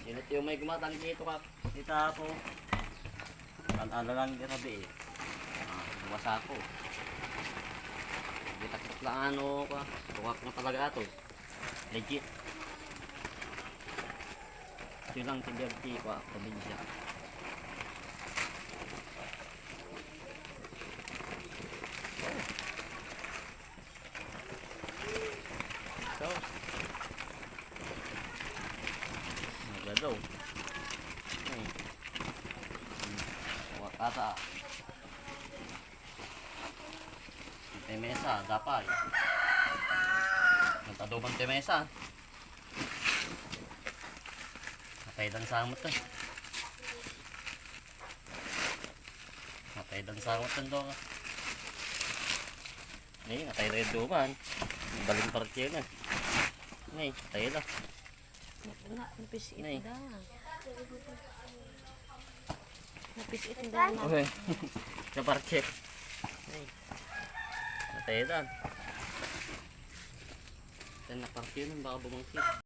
Ito yung may gumatang dito ka. Dito ako. Ano lang yung rabi eh. Buwasa ako. Gitakot lang ano ka. Tuwak na talaga ito. Legit. Ito lang tibiyagti ko. Probinsya. So. Magadaw. Tuwak ata. Temesa, dapat. Nagtadobang temesa. Natay dan samot eh. Natay dan samot ang doon. Natay rin duman. Baling partye na. Natay na. Napis ito da. Napis ito da. Okay. Sa partye. Natay dan. Dan na partye nun baka bumangkit.